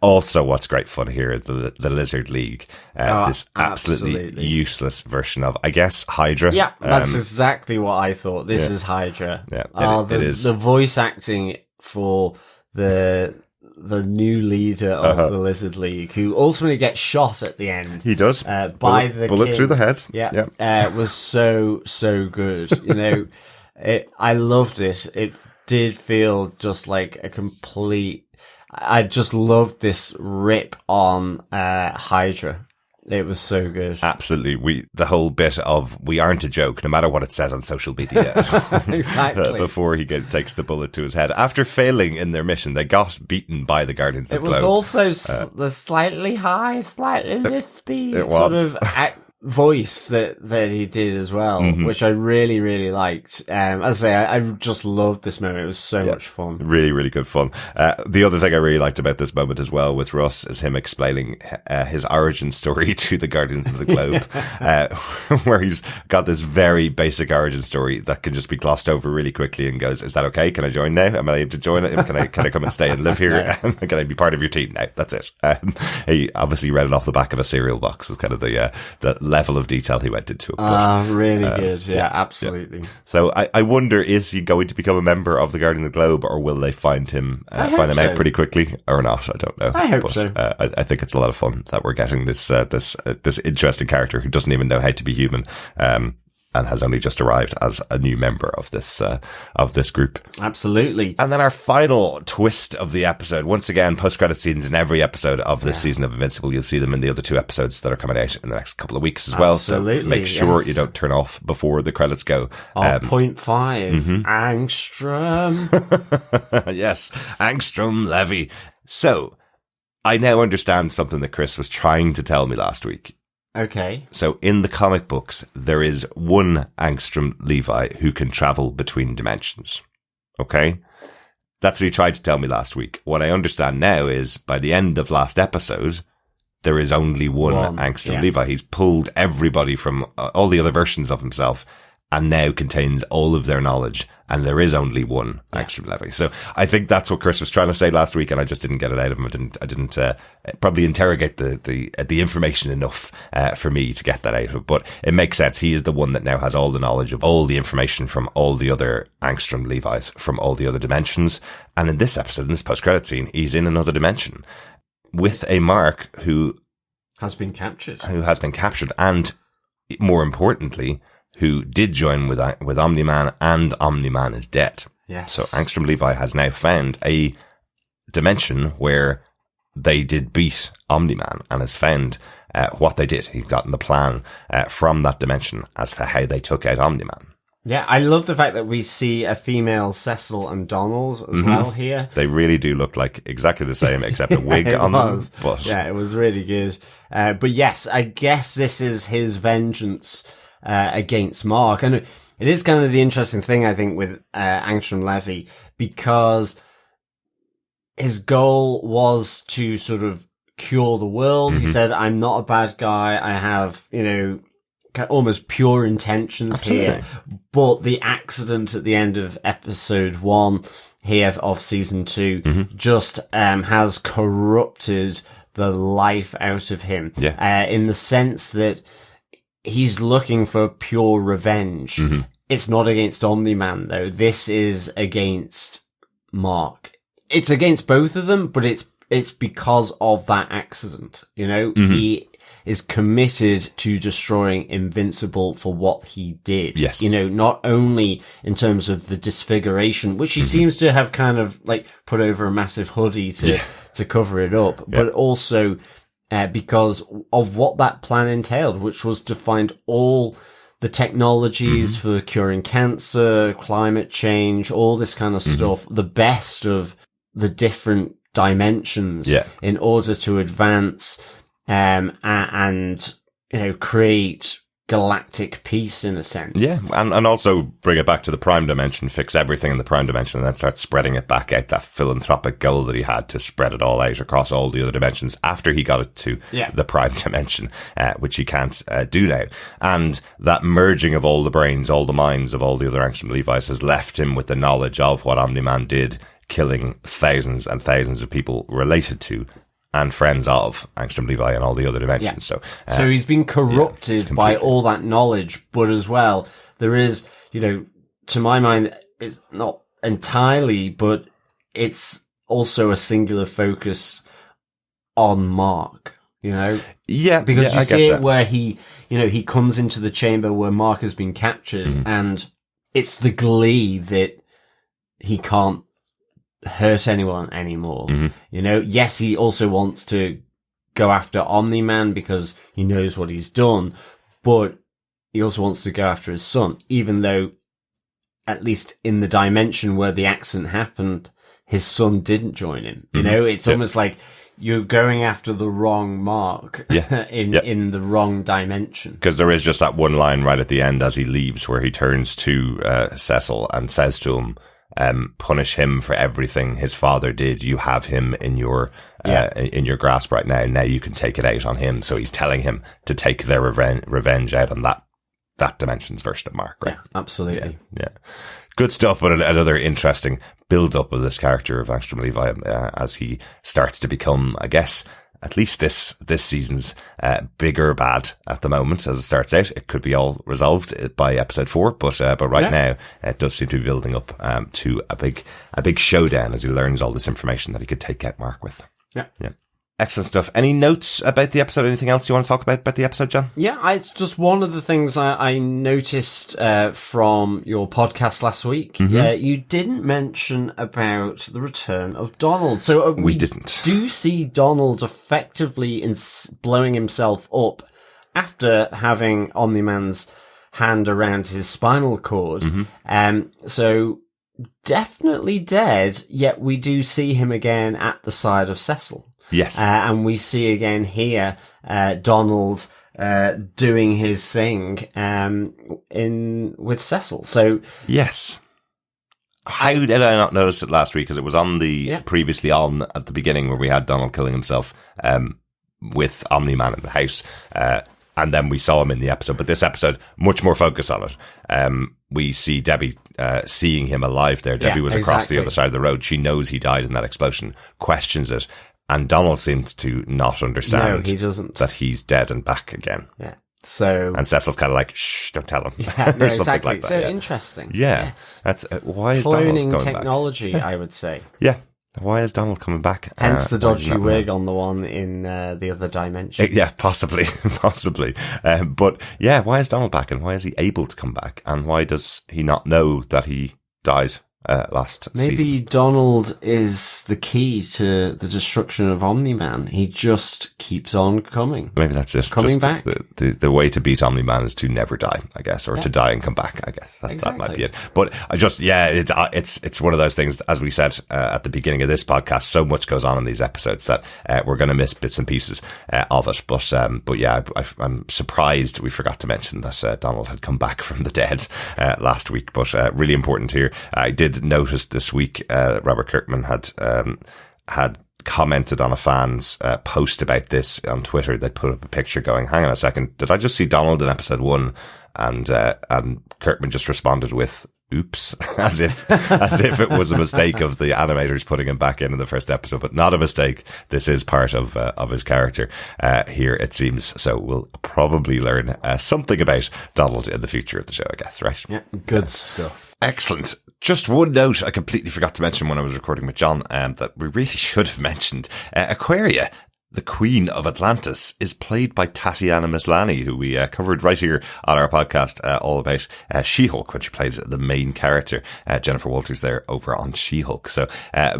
Also, what's great fun here is the Lizard League. This absolutely useless version of, I guess, Hydra. Yeah, that's exactly what I thought. This is Hydra. Yeah, it is. The voice acting for the new leader of the Lizard League, who ultimately gets shot at the end. He does. By the bullet king. through the head. Yeah. Was so good. You know, I loved it. It did feel just like a complete... I just loved this rip on Hydra. It was so good. Absolutely. The whole bit of we aren't a joke, no matter what it says on social media. Exactly. Before he takes the bullet to his head. After failing in their mission, they got beaten by the Guardians of the Globe. It was also the slightly high, slightly lispy it sort was. of voice that he did as well, which I really, really liked. As I say, I just loved this moment. It was so much fun. Really, really good fun. The other thing I really liked about this moment as well with Russ is him explaining his origin story to the Guardians of the Globe, where he's got this very basic origin story that can just be glossed over really quickly and goes, is that okay? Can I join now? Am I able to join it? Can I come and stay and live here? Can I be part of your team now? That's it. He obviously read it off the back of a cereal box, was kind of the level of detail he went into. Really good. Yeah, absolutely. Yeah. So I wonder, is he going to become a member of the Guardian of the Globe, or will they find him out pretty quickly or not? I don't know. I hope so. I think it's a lot of fun that we're getting this interesting character who doesn't even know how to be human. And has only just arrived as a new member of this group. Absolutely. And then our final twist of the episode. Once again, post-credit scenes in every episode of this season of Invincible. You'll see them in the other 2 episodes that are coming out in the next couple of weeks as well. Absolutely. So make sure you don't turn off before the credits go. 0.5 angstrom. Yes, angstrom levy. So I now understand something that Chris was trying to tell me last week. Okay. So in the comic books, there is one Angstrom Levi who can travel between dimensions. Okay? That's what he tried to tell me last week. What I understand now is by the end of last episode, there is only one Angstrom Levi. He's pulled everybody from all the other versions of himself and now contains all of their knowledge, and there is only one Angstrom Levi. So I think that's what Chris was trying to say last week, and I just didn't get it out of him. I didn't probably interrogate the information enough for me to get that out of it. But it makes sense. He is the one that now has all the knowledge of all the information from all the other Angstrom Levis from all the other dimensions. And in this episode, in this post-credit scene, he's in another dimension with a Mark who has been captured, and more importantly, who did join with Omni-Man, and Omni-Man is dead. Yes. So Angstrom Levi has now found a dimension where they did beat Omni-Man and has found what they did. He's gotten the plan from that dimension as to how they took out Omni-Man. Yeah, I love the fact that we see a female Cecil and Donald as well here. They really do look like exactly the same, except a wig on them. But yeah, it was really good. But yes, I guess this is his vengeance against Mark. And it is kind of the interesting thing, I think, with Angstrom Levy, because his goal was to sort of cure the world. He said, I'm not a bad guy. I have, almost pure intentions here. But the accident at the end of episode 1 here of season 2 just has corrupted the life out of him. In the sense that he's looking for pure revenge. It's not against Omni-Man, though. This is against Mark. It's against both of them, but it's because of that accident. He is committed to destroying Invincible for what he did. Yes. Not only in terms of the disfiguration, which he seems to have kind of like put over a massive hoodie to cover it up, but also because of what that plan entailed, which was to find all the technologies for curing cancer, climate change, all this kind of stuff, the best of the different dimensions in order to advance and create galactic peace in a sense. Yeah, and also bring it back to the Prime Dimension, fix everything in the Prime Dimension, and then start spreading it back out, that philanthropic goal that he had to spread it all out across all the other dimensions after he got it to the Prime Dimension, which he can't do now. And that merging of all the brains, all the minds of all the other Angstrom Levi's has left him with the knowledge of what Omni-Man did, killing thousands and thousands of people related to and friends of Angstrom Levi and all the other dimensions. So he's been corrupted by all that knowledge, but as well, there is, to my mind, it's not entirely, but it's also a singular focus on Mark, Yeah, because you I see get it where he comes into the chamber where Mark has been captured and it's the glee that he can't hurt anyone anymore. You know, yes, he also wants to go after Omni-Man because he knows what he's done, but he also wants to go after his son, even though, at least in the dimension where the accident happened, his son didn't join him. You know, it's almost like you're going after the wrong mark in the wrong dimension. Because there is just that one line right at the end as he leaves where he turns to Cecil and says to him, punish him for everything his father did. You have him in your grasp right now. Now you can take it out on him. So he's telling him to take their revenge out on that dimension's version of Mark, right? Yeah, absolutely. Yeah. Good stuff, but another interesting build-up of this character of Angstrom Levi as he starts to become, I guess, at least this season's bigger bad at the moment as it starts out. It could be all resolved by episode 4, but right now it does seem to be building up to a big showdown as he learns all this information that he could take out Mark with. Yeah. Excellent stuff. Any notes about the episode? Anything else you want to talk about the episode, John? Yeah, it's just one of the things I noticed from your podcast last week. You didn't mention about the return of Donald. So we didn't. Do see Donald effectively blowing himself up after having Omni-Man's hand around his spinal cord. So definitely dead, yet we do see him again at the side of Cecil. Yes. And we see again here, Donald, doing his thing, with Cecil. So. Yes. How did I not notice it last week? Because it was on previously on at the beginning where we had Donald killing himself, with Omni-Man in the house. And then we saw him in the episode, but this episode, much more focus on it. We see Debbie, seeing him alive there. Debbie was across the other side of the road. She knows he died in that explosion, questions it. And Donald seems to not understand he doesn't. that he's dead and back again. Yeah. So. And Cecil's kind of like, shh, don't tell him. Yeah, no, or something exactly. like that. So interesting. Yeah. Yes. That's, why is Donald cloning coming technology, I would say. Yeah. Why is Donald coming back? Hence the dodgy wig on the one in the other dimension. Yeah, possibly. But yeah, why is Donald back and why is he able to come back? And why does he not know that he died last Maybe season? Donald is the key to the destruction of Omni-Man. He just keeps on coming. Maybe that's it. Coming back. The way to beat Omni-Man is to never die, I guess, or to die and come back, I guess. That might be it. But I just, it's one of those things, as we said at the beginning of this podcast, so much goes on in these episodes that we're going to miss bits and pieces of it. But yeah, I'm surprised we forgot to mention that Donald had come back from the dead last week. But really important here. I did notice this week Robert Kirkman had commented on a fan's post about this on Twitter. They put up a picture going, hang on a second, did I just see Donald in episode 1? And Kirkman just responded with, oops, as if it was a mistake of the animators putting him back in the first episode, but not a mistake. This is part of his character here, it seems. So we'll probably learn something about Donald in the future of the show, I guess, right? Yeah, good stuff. Excellent. Just one note I completely forgot to mention when I was recording with John, that we really should have mentioned. Aquaria, the Queen of Atlantis, is played by Tatiana Maslany, who we covered right here on our podcast all about She-Hulk when she plays the main character, Jennifer Walters there over on She-Hulk. So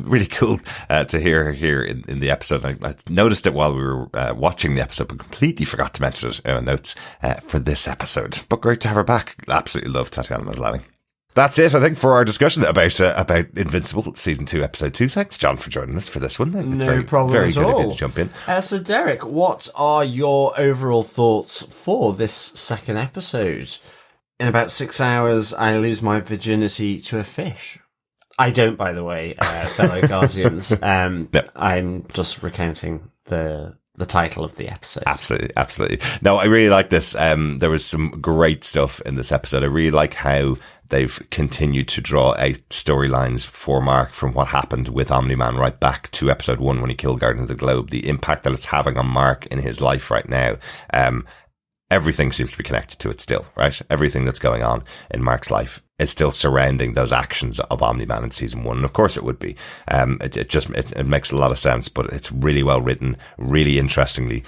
really cool to hear her here in the episode. I noticed it while we were watching the episode, but completely forgot to mention it in our notes for this episode. But great to have her back. Absolutely love Tatiana Maslany. That's it, I think, for our discussion about Invincible Season 2, Episode 2. Thanks, John, for joining us for this one. It's no problem very at good all. of you to jump in. So, Derek, what are your overall thoughts for this second episode? In about 6 hours, I lose my virginity to a fish. I don't, by the way, fellow Guardians. No. I'm just recounting the title of the episode. Absolutely. No, I really like this. There was some great stuff in this episode. I really like how they've continued to draw out storylines for Mark from what happened with Omni-Man right back to episode 1 when he killed Guardians of the Globe, the impact that it's having on Mark in his life right now. Everything seems to be connected to it still, right? Everything that's going on in Mark's life is still surrounding those actions of Omni-Man in season 1. And of course it would be. It makes a lot of sense, but it's really well written, really interestingly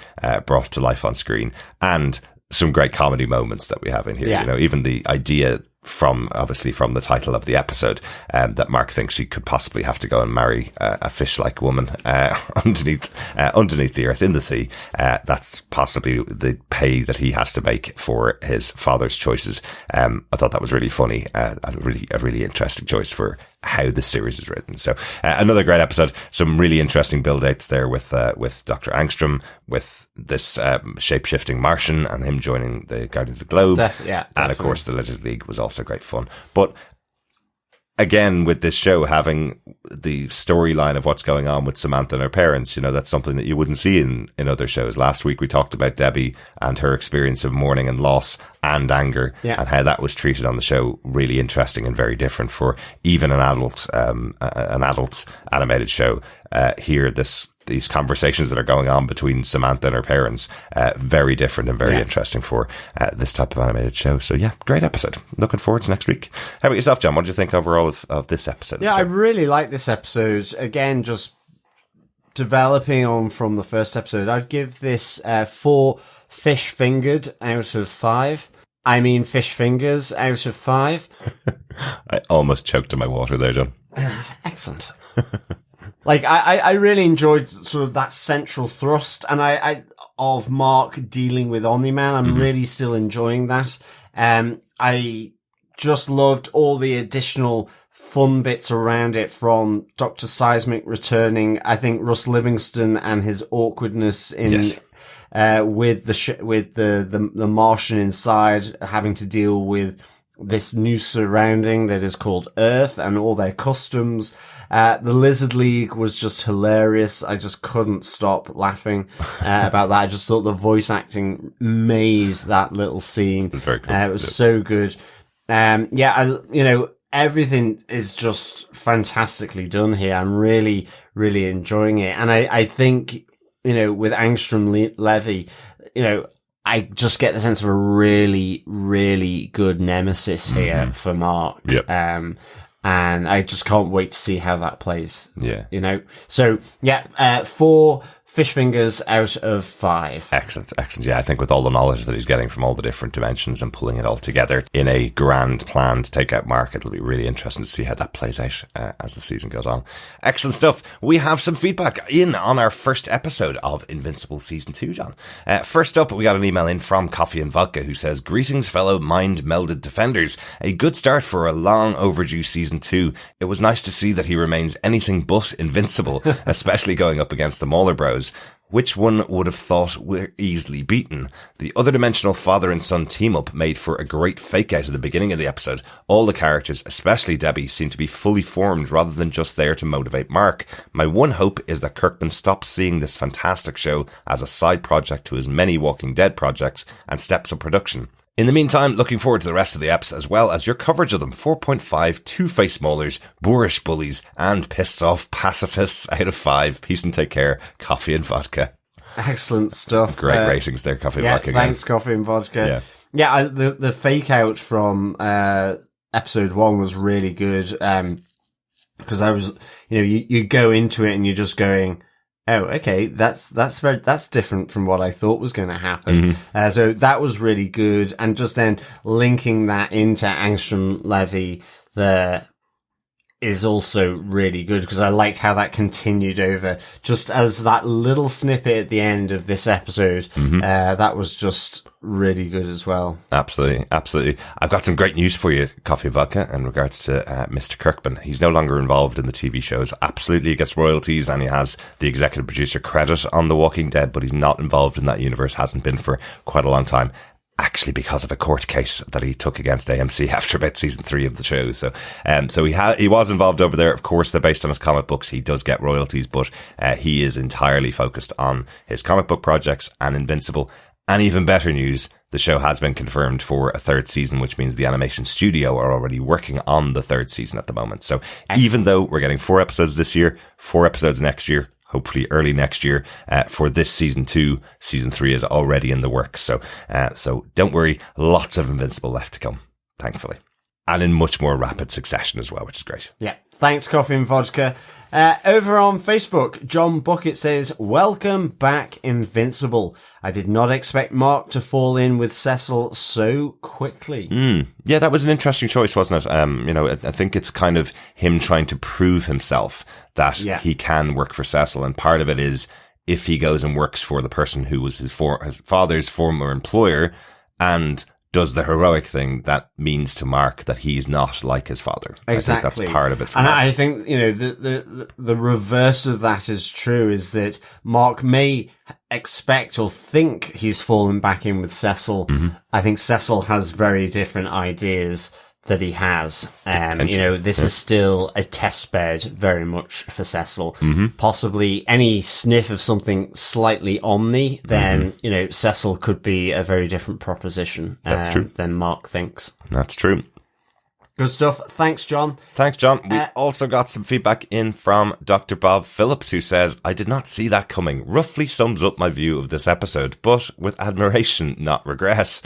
brought to life on screen, and some great comedy moments that we have in here. Yeah. You know, even the idea obviously from the title of the episode, that Mark thinks he could possibly have to go and marry a fish-like woman underneath the earth in the sea. That's possibly the pay that he has to make for his father's choices. I thought that was really funny, a really interesting choice for how the series is written. So another great episode. Some really interesting build outs there with Dr. Angstrom, with this shape-shifting Martian and him joining the Guardians of the Globe. And of course the Lizard League was also great fun. But again, with this show having the storyline of what's going on with Samantha and her parents, that's something that you wouldn't see in other shows. Last week we talked about Debbie and her experience of mourning and loss and anger, and how that was treated on the show. Really interesting and very different for even an adult animated show. Here, these conversations that are going on between Samantha and her parents, very different and very interesting for this type of animated show. So yeah, great episode. Looking forward to next week. How about yourself, John? What did you think overall of this episode? Yeah, I really like this episode. Again, just developing on from the first episode, I'd give this 4 fish fingered out of 5. I mean, fish fingers out of 5. I almost choked on my water there, John. Excellent. Like, I really enjoyed sort of that central thrust, and I of Mark dealing with Omni-Man. I'm really still enjoying that. I just loved all the additional fun bits around it, from Dr. Seismic returning. I think Russ Livingston and his awkwardness in with the Martian inside, having to deal with this new surrounding that is called Earth and all their customs. The Lizard League was just hilarious. I just couldn't stop laughing about that. I just thought the voice acting made that little scene. It was very cool. It was so good. Everything is just fantastically done here. I'm really, really enjoying it. And I think, with Angstrom Levy, I just get the sense of a really, really good nemesis here for Mark. Yep. And I just can't wait to see how that plays. Yeah. So, 4 fish fingers out of 5. Excellent. Yeah, I think with all the knowledge that he's getting from all the different dimensions and pulling it all together in a grand plan to take out Mark, it'll be really interesting to see how that plays out as the season goes on. Excellent stuff. We have some feedback in on our first episode of Invincible Season 2, John. First up, we got an email in from Coffee and Vodka who says, "Greetings, fellow mind-melded defenders. A good start for a long overdue Season 2. It was nice to see that he remains anything but invincible, especially going up against the Mauler Bros. Which one would have thought we're easily beaten? The other dimensional father and son team up made for a great fake out at the beginning of the episode. All the characters, especially Debbie, seem to be fully formed rather than just there to motivate Mark. My one hope is that Kirkman stops seeing this fantastic show as a side project to his many Walking Dead projects and steps up production. In the meantime, looking forward to the rest of the eps as well as your coverage of them. 4.5, two-faced maulers, boorish bullies, and pissed off pacifists out of 5. Peace and take care. Coffee and Vodka." Excellent stuff. Great ratings there, Coffee and Vodka. Thanks, Coffee and Vodka. The fake out from episode 1 was really good, because I was, you go into it and you're just going, oh, okay, that's different from what I thought was going to happen. So that was really good. And just then linking that into Angstrom Levy is also really good, because I liked how that continued over just as that little snippet at the end of this episode. That was just really good as well. Absolutely. I've got some great news for you, Coffee and Vodka, in regards to Mr. Kirkman. He's no longer involved in the TV shows. Absolutely, he gets royalties and he has the executive producer credit on The Walking Dead, but he's not involved in that universe, hasn't been for quite a long time. Actually, because of a court case that he took against AMC after about season 3 of the show. So he was involved over there. Of course, they're based on his comic books. He does get royalties, but he is entirely focused on his comic book projects and Invincible. And even better news, the show has been confirmed for a 3rd season, which means the animation studio are already working on the 3rd season at the moment. So even though we're getting 4 episodes this year, 4 episodes next year, hopefully early next year, for this season 2, season 3 is already in the works. So don't worry, lots of Invincible left to come, thankfully. and in much more rapid succession as well, which is great. Yeah. Thanks, Coffee and Vodka. Over on Facebook, John Bucket says, welcome back, Invincible. I did not expect Mark to fall in with Cecil so quickly. Yeah, that was an interesting choice, wasn't it? I think it's kind of him trying to prove himself that he can work for Cecil. And part of it is if he goes and works for the person who was his father's former employer and does the heroic thing, that means to Mark that he's not like his father. Exactly. I think that's part of it for and Mark. I think, the reverse of that is true, is that Mark may expect or think he's fallen back in with Cecil. I think Cecil has very different ideas that he has. This is still a test bed very much for Cecil. Possibly any sniff of something slightly Omni, then, Cecil could be a very different proposition. That's true. Than Mark thinks. That's true. Good stuff. Thanks, John. Thanks, John. We also got some feedback in from Dr. Bob Phillips, who says, I did not see that coming. Roughly sums up my view of this episode, but with admiration, not regret.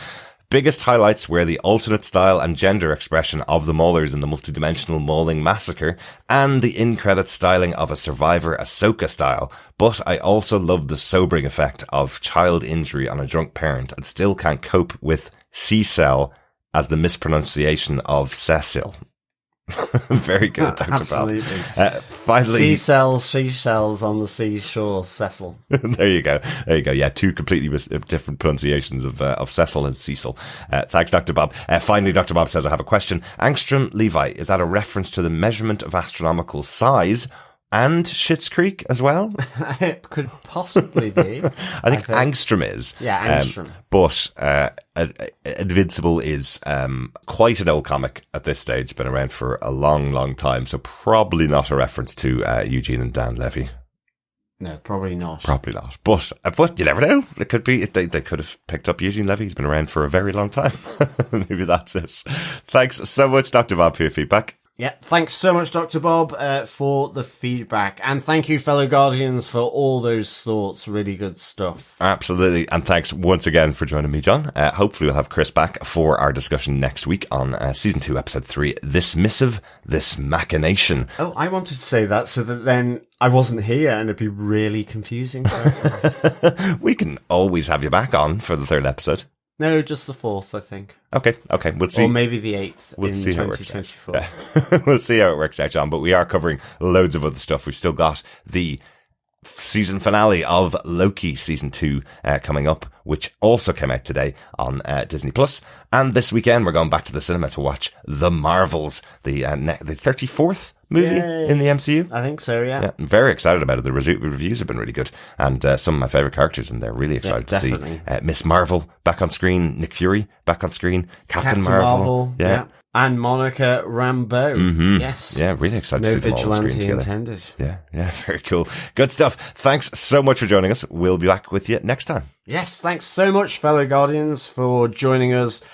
Biggest highlights were the alternate style and gender expression of the Maulers in the multidimensional mauling massacre and the in-credit styling of a Survivor Ahsoka style. But I also loved the sobering effect of child injury on a drunk parent and still can't cope with C-cell as the mispronunciation of Cecil. Very good, Dr. Absolutely. Finally, seashells on the seashore, Cecil. There you go. Yeah, two completely different pronunciations of Cecil and Cecil. Thanks, Dr. Bob. Finally, Dr. Bob says, I have a question. Angstrom Levi, is that a reference to the measurement of astronomical size and Schitt's Creek as well? It could possibly be. I think angstrom is. Yeah, angstrom. But Invincible is quite an old comic at this stage. Been around for a long, long time. So probably not a reference to Eugene and Dan Levy. No, probably not. Probably not. But you never know. It could be. They could have picked up Eugene Levy. He's been around for a very long time. Maybe that's it. Thanks so much, Dr. Bob, for your feedback. Yeah, thanks so much, Dr. Bob, for the feedback. And thank you, fellow Guardians, for all those thoughts. Really good stuff. Absolutely. And thanks once again for joining me, John. Hopefully we'll have Chris back for our discussion next week on Season 2, Episode 3, This Missive, This Machination. Oh, I wanted to say that so that then I wasn't here and it'd be really confusing. We can always have you back on for the third episode. No, just the 4th, I think. Okay, we'll see. Or maybe the 8th we'll in see 2024. How it works out. We'll see how it works out, John. But we are covering loads of other stuff. We've still got the season finale of Loki Season 2 coming up, which also came out today on Disney+. And this weekend, we're going back to the cinema to watch The Marvels, the 34th movie in the MCU. I think so, yeah. I'm very excited about it. The reviews have been really good. And some of my favourite characters in there. Really excited to see Miss Marvel back on screen, Nick Fury back on screen, Captain Marvel. Yeah. And Monica Rambeau. Yes. Yeah, really excited to see them all on screen together. Intended. Yeah, very cool. Good stuff. Thanks so much for joining us. We'll be back with you next time. Yes, thanks so much, fellow Guardians, for joining us.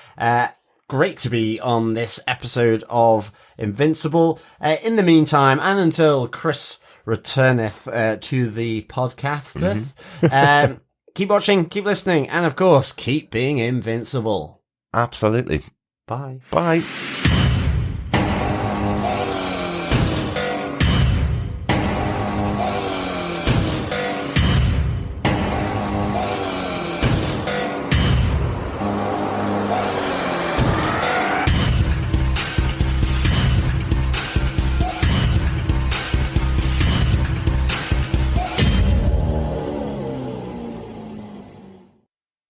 Great to be on this episode of Invincible. In the meantime, and until Chris returneth to the podcast, keep watching, keep listening, and of course, keep being invincible. Absolutely. Bye. Bye.